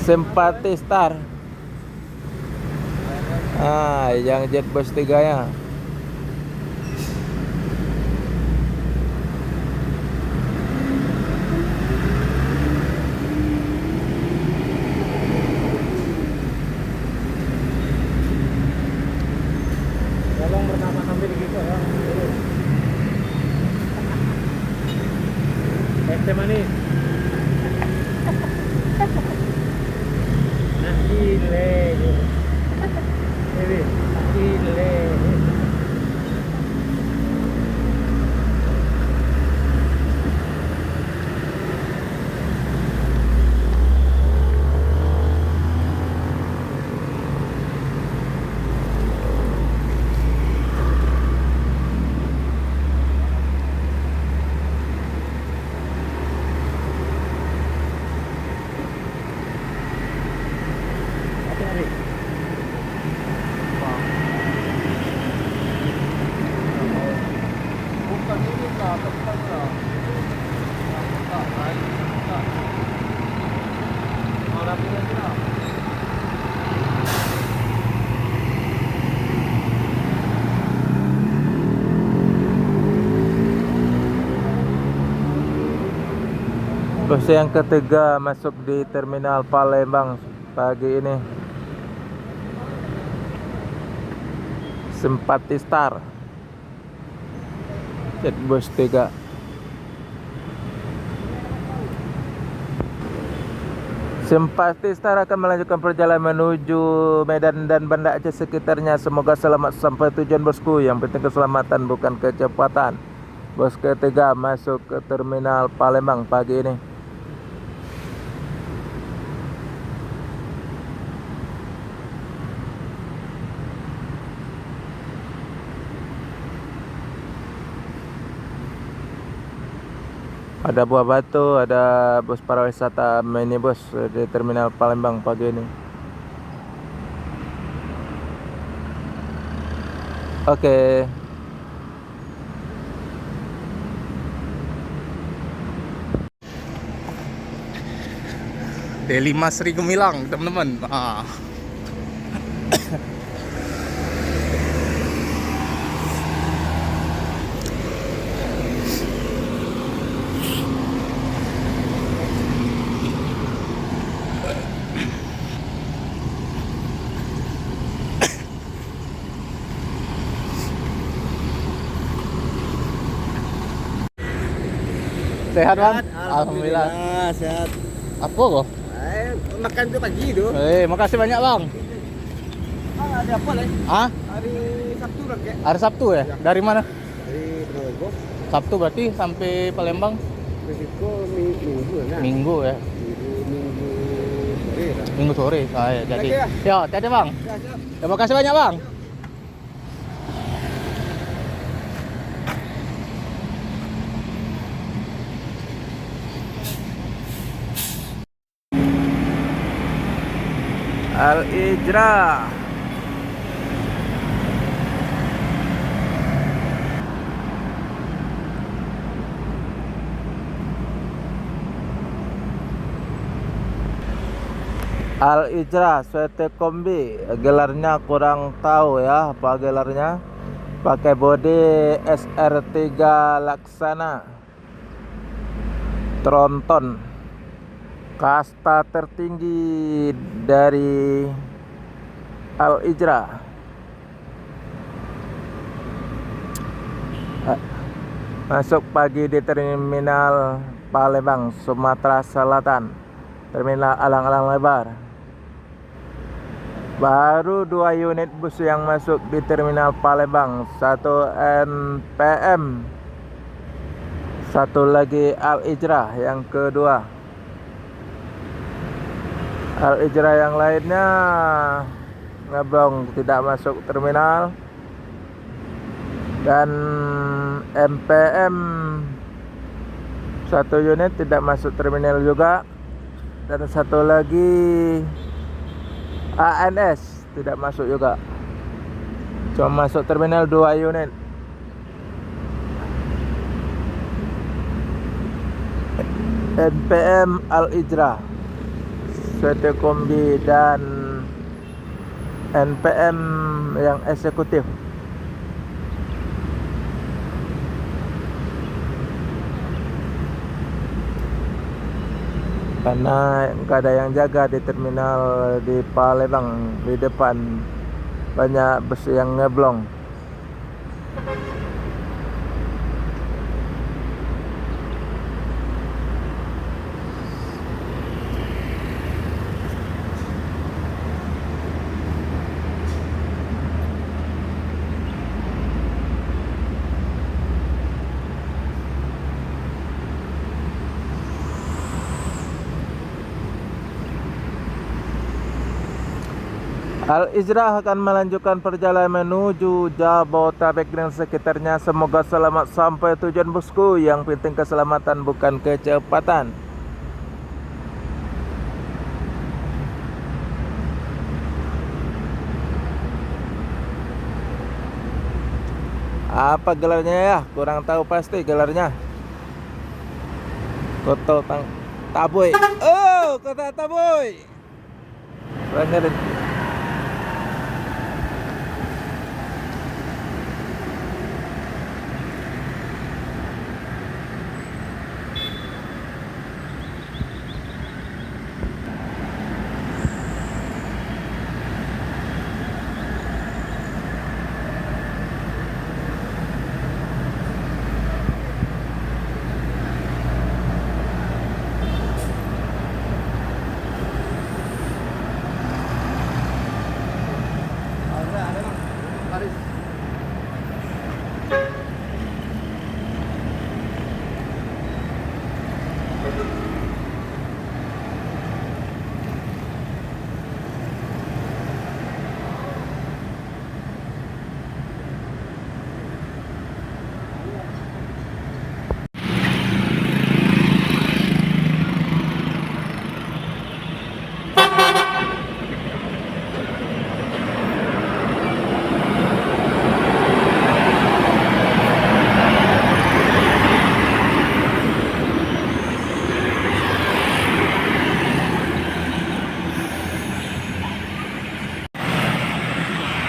Simpati Star. Yang Jetbus 3 ya. Tolong pertama sambil gitu ya. Es teh manis. Nah, gile. Ini gile. Hati-hati. Bukan ini lah, tempatnya. Mau rapinya tidak? Bus yang ketiga masuk di Terminal Palembang pagi ini. Simpati Star. Jetbus 3. Simpati Star akan melanjutkan perjalanan menuju Medan dan Banda Aceh sekitarnya. Semoga selamat sampai tujuan bosku. Yang penting keselamatan bukan kecepatan. Bus ketiga masuk ke Terminal Palembang pagi ini. Ada Buah Batu, ada bus pariwisata minibus di Terminal Palembang pagi ini. Oke. D5 Sri Gemilang, teman-teman. Sehat, Bang? Alhamdulillah. Sehat. Apa kok? Makan tuh pagi tuh. Makasih banyak, Bang. Ada apa lagi? Ah, Hari Sabtu kan kayak? hari Sabtu ya? Dari mana? Dari Progo. Sabtu berarti sampai Palembang Resiko minggu kan? Minggu ya. Minggu sore lah. Minggu sore. Ya, jadi. Oke, ya. Ya, hati-hati, Bang. Ya, siap. Terima kasih banyak, Bang. Al-Ijra. Al-Ijra Swete Kombi, gelarnya kurang tahu ya apa gelarnya. Pakai bodi SR3 Laksana Tronton, kasta tertinggi dari Al-Ijra. Masuk pagi di Terminal Palembang, Sumatera Selatan. Terminal Alang-Alang Lebar. Baru 2 unit bus yang masuk di Terminal Palembang. Satu NPM, satu lagi Al-Ijra yang kedua. Al-Ijra yang lainnya ngeblong, tidak masuk terminal. Dan MPM satu unit tidak masuk terminal juga. Dan satu lagi ANS tidak masuk juga. Cuma masuk terminal 2 unit. NPM Al-Ijra. PT Kombi dan NPM yang eksekutif. Karena nggak ada yang jaga di terminal di Palembang, di depan banyak bus yang ngeblong. Al-Ijrah akan melanjutkan perjalanan menuju Jabodetabek dan sekitarnya. Semoga selamat sampai tujuan bosku. Yang penting keselamatan bukan kecepatan. Apa gelarnya ya? Kurang tahu pasti gelarnya. Kota Taboy. Oh, Kota Taboy. Banyak.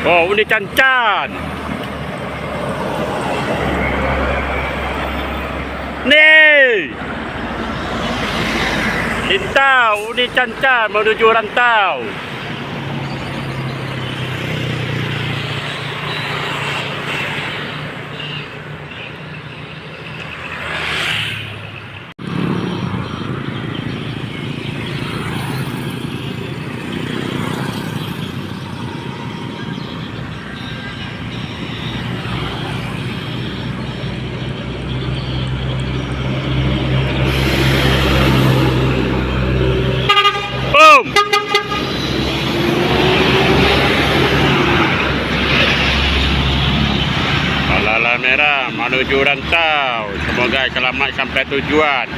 Oh, Uni Cancan. Nih. Lintau Uni Cancan menuju Rantau. Merah menuju Rantau. Semoga selamat sampai tujuan.